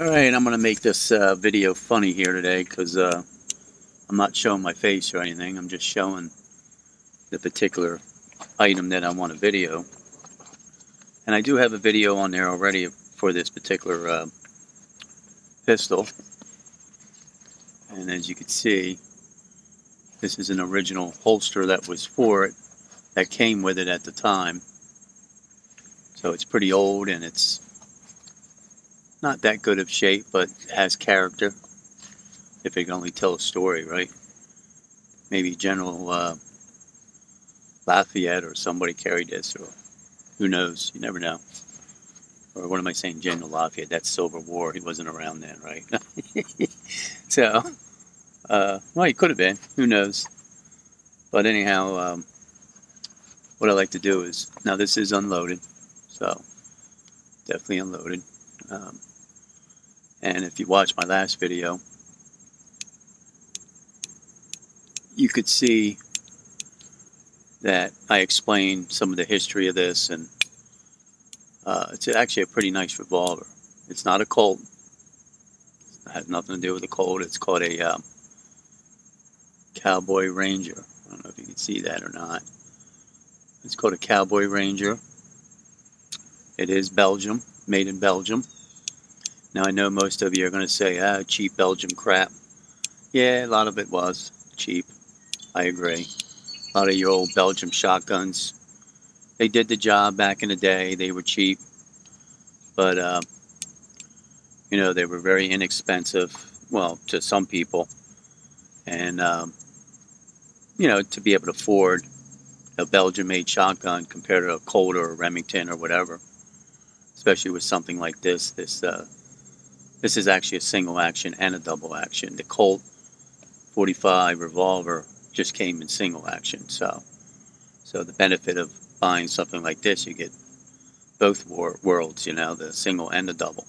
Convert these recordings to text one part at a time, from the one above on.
Alright, I'm going to make this video funny here today because I'm not showing my face or anything. I'm just showing the particular item that I want to video. And I do have a video on there already for this particular pistol. And as you can see, this is an original holster that was for it, that came with it at the time. So it's pretty old and it's not that good of shape, but has character. If it can only tell a story, right? Maybe General Lafayette or somebody carried this, or who knows? You never know. Or what am I saying? General Lafayette? That's Civil War. He wasn't around then, right? So, well, he could have been. Who knows? But anyhow, what I like to do is, now this is unloaded, so definitely unloaded. And if you watch my last video, you could see that I explained some of the history of this, and it's actually a pretty nice revolver. It's not a Colt. It has nothing to do with a Colt. It's called a Cowboy Ranger. I don't know if you can see that or not. It's called a Cowboy Ranger. It is Belgium, made in Belgium. Now I know most of you are going to say, cheap Belgium crap. Yeah, a lot of it was cheap. I agree. A lot of your old Belgium shotguns, they did the job back in the day. They were cheap, but you know, they were very inexpensive. Well, to some people, and you know, to be able to afford a Belgian-made shotgun compared to a Colt or a Remington or whatever, especially with something like this. This is actually a single action and a double action. The Colt 45 revolver just came in single action, so the benefit of buying something like this, you get both worlds, you know, the single and the double.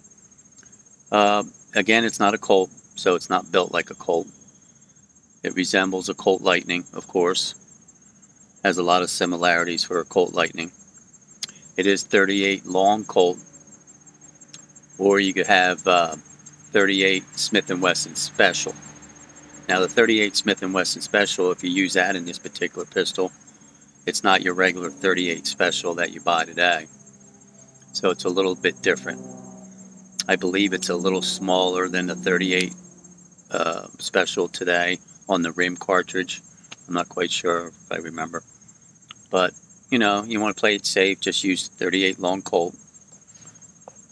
Again, it's not a Colt, so it's not built like a Colt. It resembles a Colt Lightning, of course. Has a lot of similarities for a Colt Lightning. It is 38 long Colt, or you could have 38 Smith Wesson Special. Now the 38 Smith Wesson Special, if you use that in this particular pistol, it's not your regular 38 Special that you buy today. So it's a little bit different. I believe it's a little smaller than the 38 Special today on the rim cartridge. I'm not quite sure if I remember. But, you know, you want to play it safe, just use 38 long Colt.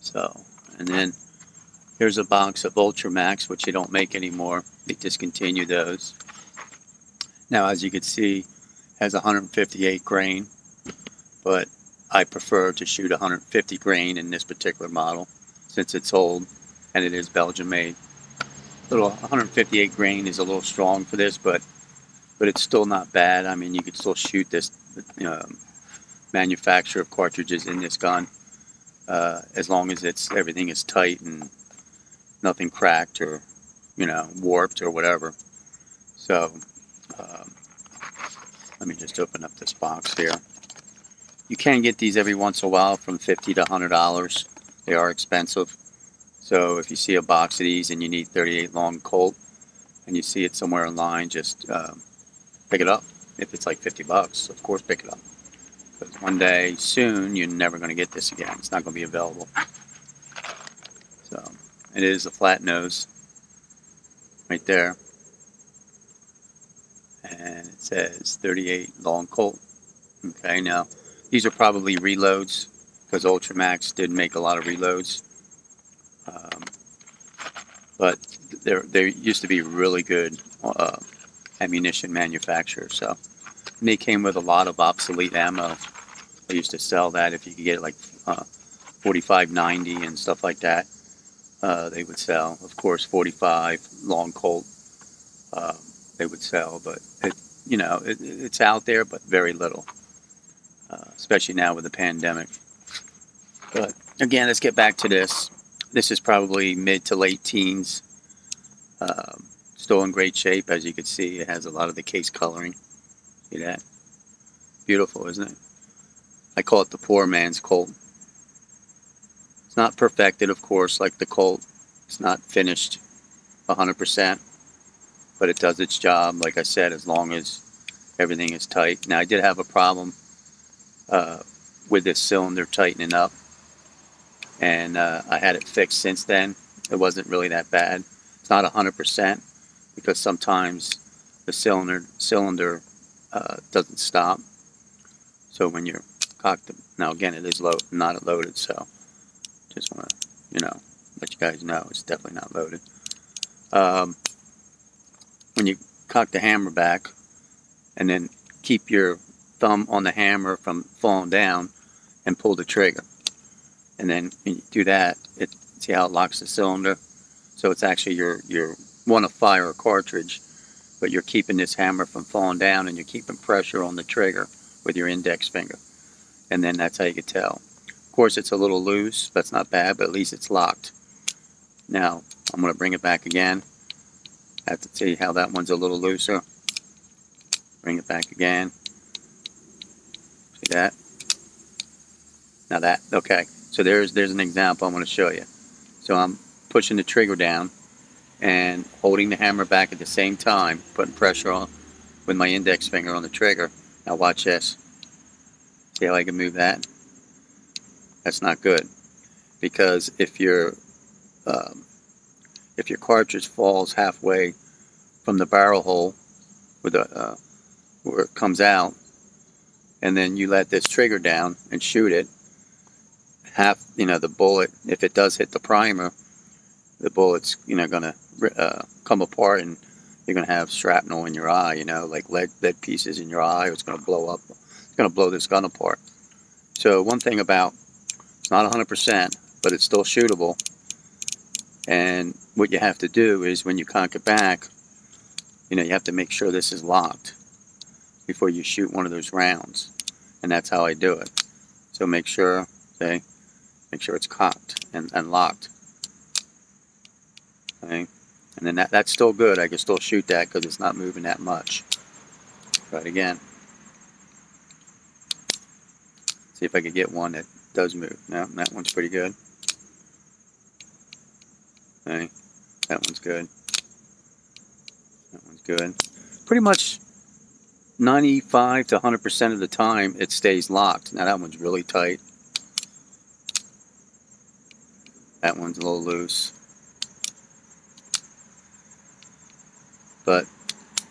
So, and then here's a box of ultramax, which they don't make anymore. They discontinued those. Now, as you can see, it has 158 grain, but I prefer to shoot 150 grain in this particular model since it's old and it is Belgian made. Little 158 grain is a little strong for this, but it's still not bad. I mean, you could still shoot this manufacturer of cartridges in this gun as long as everything is tight and nothing cracked or, you know, warped or whatever. So let me just open up this box here. You can get these every once in a while from $50 to $100. They are expensive. So if you see a box of these and you need 38 long Colt and you see it somewhere online, just pick it up. If it's like $50, of course pick it up. Because one day soon you're never going to get this again. It's not going to be available. So it is a flat nose right there. And it says 38 long Colt. Okay, now these are probably reloads because Ultramax did make a lot of reloads. But there used to be really good ammunition manufacturers. So, and they came with a lot of obsolete ammo. They used to sell that if you could get it like 45-90 and stuff like that. They would sell, of course, 45 long Colt. They would sell, but it's out there, but very little, especially now with the pandemic. But again, let's get back to this. This is probably mid to late teens. Still in great shape, as you can see. It has a lot of the case coloring. See that? Beautiful, isn't it? I call it the poor man's Colt. It's not perfected, of course, like the Colt It's not finished 100%, but it does its job, like I said, as long as everything is tight. Now, I did have a problem with this cylinder tightening up, and I had it fixed since then. It wasn't really that bad. It's not 100% because sometimes the cylinder doesn't stop. So when you're cocked, now again, it is not loaded, so just want to, let you guys know it's definitely not loaded. When you cock the hammer back and then keep your thumb on the hammer from falling down and pull the trigger. And then when you do that, see how it locks the cylinder? So it's actually you want to fire a cartridge, but you're keeping this hammer from falling down and you're keeping pressure on the trigger with your index finger. And then that's how you can tell. Of course, it's a little loose. That's not bad, but at least it's locked. Now, I'm going to bring it back again. Have to see how that one's a little looser. Bring it back again. See that? Now that, okay. So there's an example I'm going to show you. So I'm pushing the trigger down and holding the hammer back at the same time, putting pressure on with my index finger on the trigger. Now watch this. See how I can move that? That's not good, because if your cartridge falls halfway from the barrel hole where it comes out, and then you let this trigger down and shoot it, the bullet, if it does hit the primer, the bullet's gonna come apart, and you're gonna have shrapnel in your eye, like lead pieces in your eye, or it's gonna blow up. It's gonna blow this gun apart. So one thing about, it's not 100%, but it's still shootable. And what you have to do is when you cock it back, you have to make sure this is locked before you shoot one of those rounds. And that's how I do it. So make sure it's cocked and locked. Okay? And then that's still good. I can still shoot that because it's not moving that much. Try it again. See if I could get one that does move. No, that one's pretty good. Okay, that one's good. That one's good. Pretty much 95 to 100% of the time it stays locked. Now that one's really tight. That one's a little loose.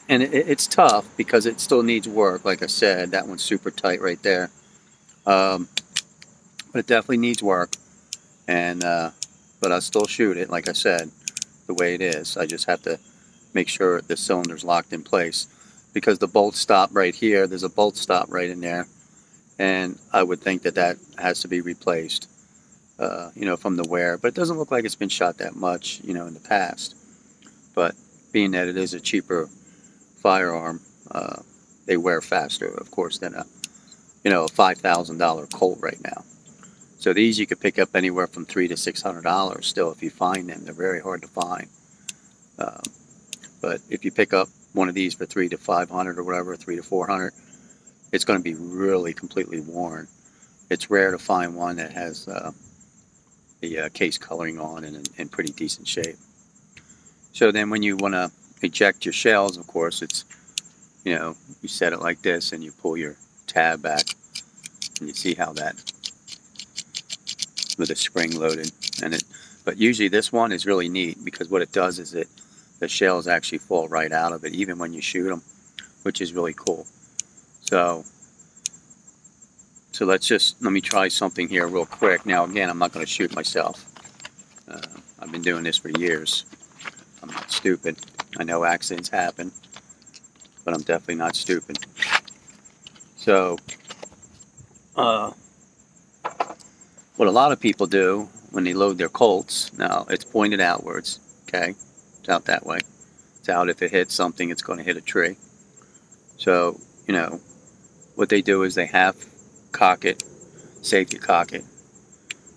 And it's tough because it still needs work. Like I said, that one's super tight right there. But it definitely needs work. And but I'll still shoot it, like I said, the way it is. I just have to make sure the cylinder's locked in place, because the bolt stop right here, there's a bolt stop right in there, and I would think that has to be replaced, from the wear. But it doesn't look like it's been shot that much, in the past. But being that it is a cheaper firearm, they wear faster, of course, than a $5,000 Colt right now. So these you could pick up anywhere from $300 to $600 still if you find them. They're very hard to find. But if you pick up one of these for $300 to $500 or whatever, $300 to $400, it's going to be really completely worn. It's rare to find one that has the case coloring on and in pretty decent shape. So then when you want to eject your shells, of course, it's, you set it like this and you pull your tab back, and you see how that, with a spring loaded, but usually this one is really neat, because what it does is the shells actually fall right out of it even when you shoot them, which is really cool. So let me try something here real quick. Now again, I'm not going to shoot myself. I've been doing this for years. I'm not stupid. I know accidents happen, but I'm definitely not stupid. So what a lot of people do when they load their Colts, now it's pointed outwards, okay? It's out that way. It's out, if it hits something, it's going to hit a tree. So, what they do is they half cock it, safety cock it,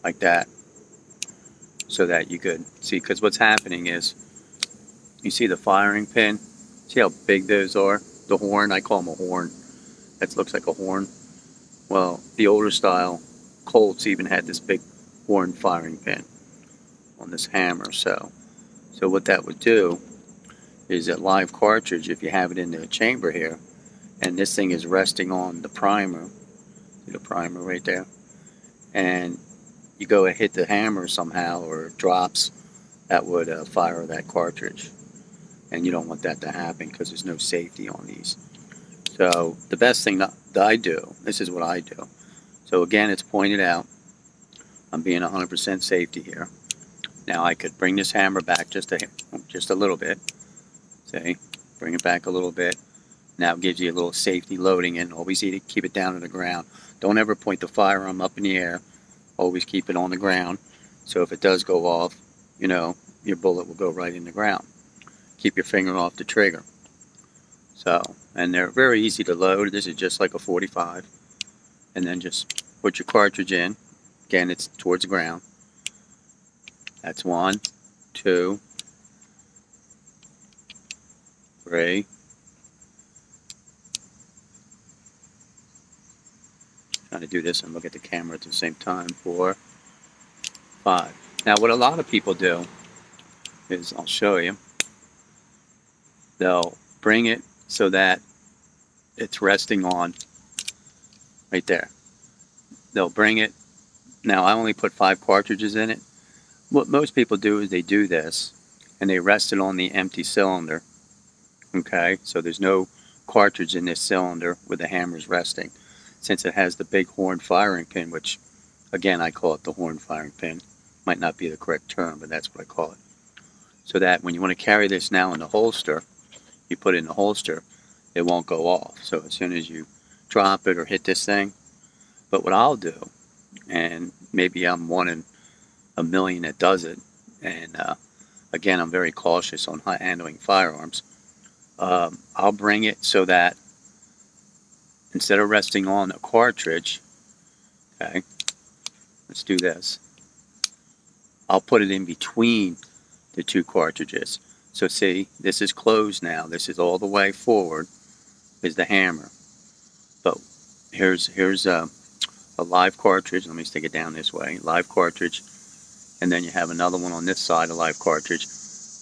like that, so that you could see, because what's happening is, you see the firing pin, see how big those are? The horn, I call them a horn. That looks like a horn. Well, the older style Colts even had this big horn firing pin on this hammer. So what that would do is a live cartridge, if you have it in the chamber here, and this thing is resting on the primer, see the primer right there, and you go and hit the hammer somehow, or it drops, that would fire that cartridge. And you don't want that to happen because there's no safety on these. So the best thing that I do, this is what I do. So again, it's pointed out. I'm being 100% safety here. Now I could bring this hammer back just a little bit. See, bring it back a little bit. Now it gives you a little safety loading, and always keep it down to the ground. Don't ever point the firearm up in the air. Always keep it on the ground. So if it does go off, you know, your bullet will go right in the ground. Keep your finger off the trigger. So, and they're very easy to load. This is just like a 45. And then just put your cartridge in. Again, it's towards the ground. That's 1, 2, 3. Trying to do this and look at the camera at the same time. 4, 5. Now, what a lot of people do is, I'll show you. They'll bring it so that it's resting on right there. They'll bring it. Now, I only put 5 cartridges in it. What most people do is they do this and they rest it on the empty cylinder. Okay, so there's no cartridge in this cylinder where the hammer's resting, since it has the big horn firing pin, which again I call it the horn firing pin. Might not be the correct term, but that's what I call it. So that when you want to carry this now in the holster, you put it in the holster, it won't go off. So as soon as you drop it or hit this thing. But what I'll do, and maybe I'm one in a million that does it, and again, I'm very cautious on handling firearms. I'll bring it so that instead of resting on a cartridge, okay, let's do this. I'll put it in between the 2 cartridges. So see, this is closed now. This is all the way forward is the hammer. But here's a live cartridge. Let me stick it down this way. Live cartridge. And then you have another one on this side, a live cartridge.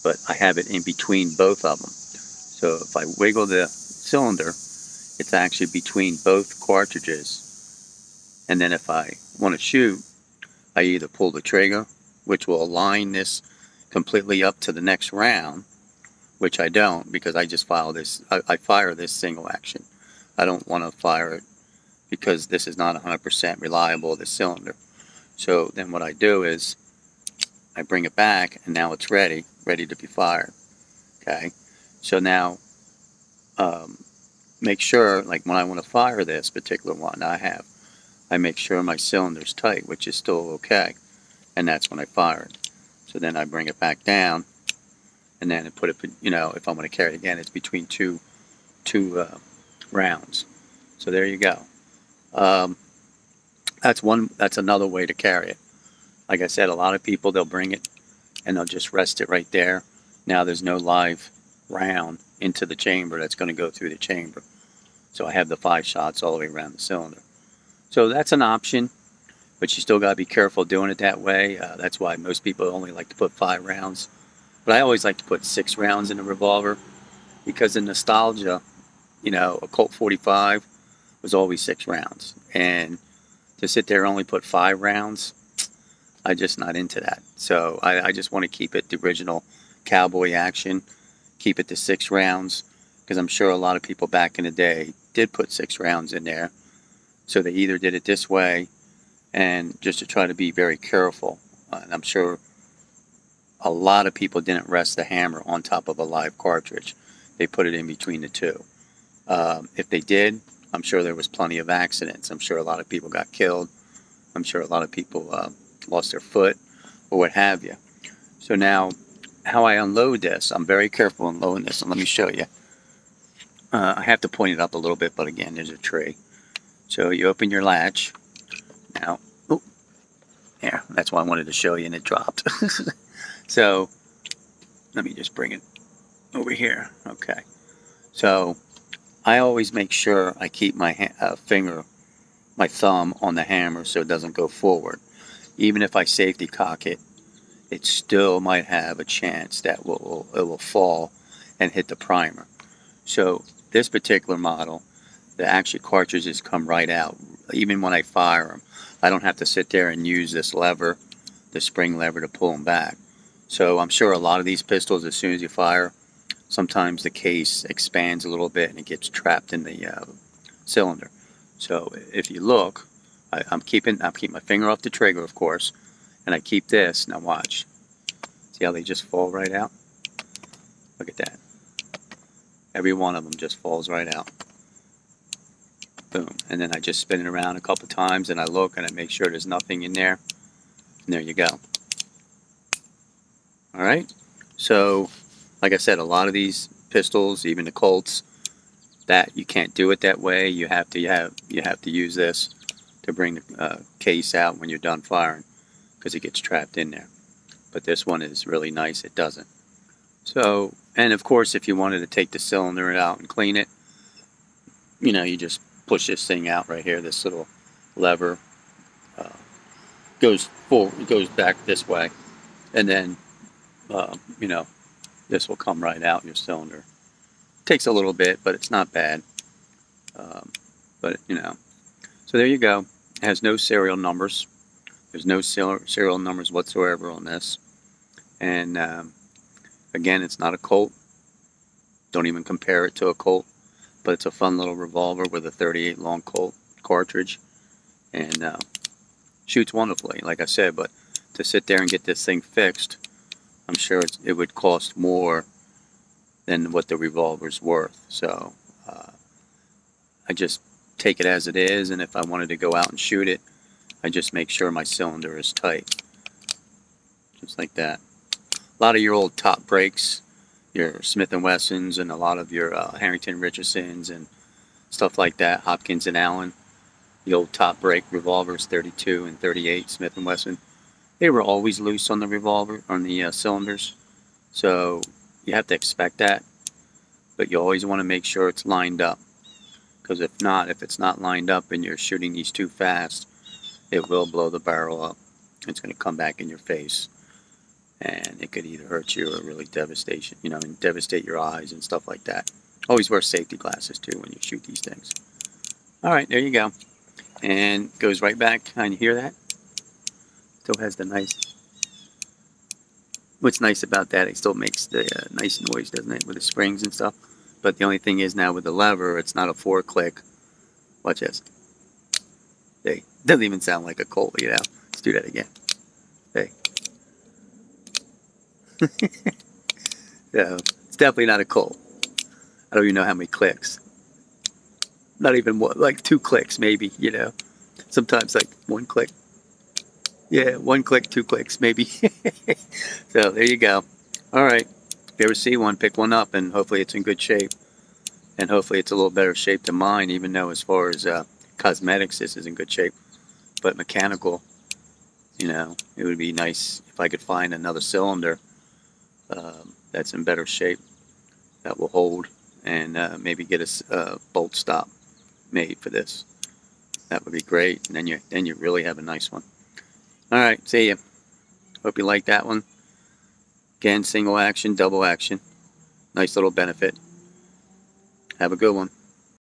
But I have it in between both of them. So if I wiggle the cylinder, it's actually between both cartridges. And then if I want to shoot, I either pull the trigger, which will align this completely up to the next round, which I don't, because I just file this. I fire this single action. I don't want to fire it because this is not 100% reliable, this cylinder. So then what I do is I bring it back, and now it's ready to be fired. Okay, so now make sure, like when I want to fire this particular one I make sure my cylinder's tight, which is still okay, and that's when I fire it. So then I bring it back down, and then I put it, you know, if I'm going to carry it again, it's between two rounds. So there you go. That's another way to carry it. Like I said, a lot of people, they'll bring it and they'll just rest it right there. Now there's no live round into the chamber that's going to go through the chamber. So I have the 5 shots all the way around the cylinder. So that's an option, but you still got to be careful doing it that way. That's why most people only like to put 5 rounds. But I always like to put 6 rounds in a revolver, because the nostalgia, you know, a Colt 45 was always 6 rounds. And to sit there and only put 5 rounds, I'm just not into that. So I just want to keep it the original cowboy action, keep it to 6 rounds, because I'm sure a lot of people back in the day did put 6 rounds in there. So they either did it this way, and just to try to be very careful. And I'm sure a lot of people didn't rest the hammer on top of a live cartridge. They put it in between the 2. If they did, I'm sure there was plenty of accidents. I'm sure a lot of people got killed. I'm sure a lot of people lost their foot or what have you. So now, how I unload this, I'm very careful unloading this, and let me show you. I have to point it up a little bit, but again, there's a tree. So you open your latch. Now, oh, there, that's why I wanted to show you, and it dropped. So let me just bring it over here. Okay. So I always make sure I keep my my thumb on the hammer so it doesn't go forward. Even if I safety cock it, it still might have a chance that it will fall and hit the primer. So this particular model, the actual cartridges come right out. Even when I fire them, I don't have to sit there and use this lever, the spring lever, to pull them back. So I'm sure a lot of these pistols, as soon as you fire, sometimes the case expands a little bit and it gets trapped in the cylinder. So if you look, I'm keeping my finger off the trigger, of course, and I keep this. Now watch. See how they just fall right out? Look at that. Every one of them just falls right out. Boom. And then I just spin it around a couple times and I look and I make sure there's nothing in there. And there you go. Alright. So, like I said, a lot of these pistols, even the Colts, that you can't do it that way. You have to use this to bring the case out when you're done firing, because it gets trapped in there. But this one is really nice, it doesn't. So, and of course, if you wanted to take the cylinder out and clean it, you know, you just push this thing out right here. This little lever goes back this way, and then you know, this will come right out your cylinder. Takes a little bit, but it's not bad. But you know, so there you go. It has no serial numbers. There's no serial numbers whatsoever on this. And again, it's not a Colt. Don't even compare it to a Colt. But it's a fun little revolver with a 38 long Colt cartridge. And shoots wonderfully, like I said. But to sit there and get this thing fixed, I'm sure it would cost more than what the revolver's worth. So I just take it as it is. And if I wanted to go out and shoot it, I just make sure my cylinder is tight. Just like that. A lot of your old top brakes, your Smith & Wessons, and a lot of your Harrington Richardsons and stuff like that, Hopkins and Allen, the old top brake revolvers, 32 and 38 Smith & Wesson, they were always loose on the revolver, on the cylinders. So you have to expect that, but you always want to make sure it's lined up, because if it's not lined up and you're shooting these too fast, it will blow the barrel up. It's going to come back in your face, and it could either hurt you or really devastate your eyes and stuff like that. Always wear safety glasses too when you shoot these things. All right, there you go. And goes right back. Can you hear that? Still has the nice. What's nice about that, it still makes the nice noise, doesn't it, with the springs and stuff. But the only thing is now with the lever, it's not a 4-click. Watch this. Hey, doesn't even sound like a Colt, you know. Let's do that again. Hey. So, it's definitely not a Colt. I don't even know how many clicks. Not even one, like 2 clicks maybe, you know. Sometimes like 1 click. Yeah, 1 click, 2 clicks maybe. So there you go. Alright, if you ever see one, pick one up, and hopefully it's in good shape. And hopefully it's a little better shape than mine, even though as far as cosmetics, this is in good shape. But mechanical, you know, it would be nice if I could find another cylinder that's in better shape, that will hold, and maybe get a bolt stop made for this. That would be great, and then you really have a nice one. All right, see ya. Hope you like that one. Again, single action, double action. Nice little benefit. Have a good one.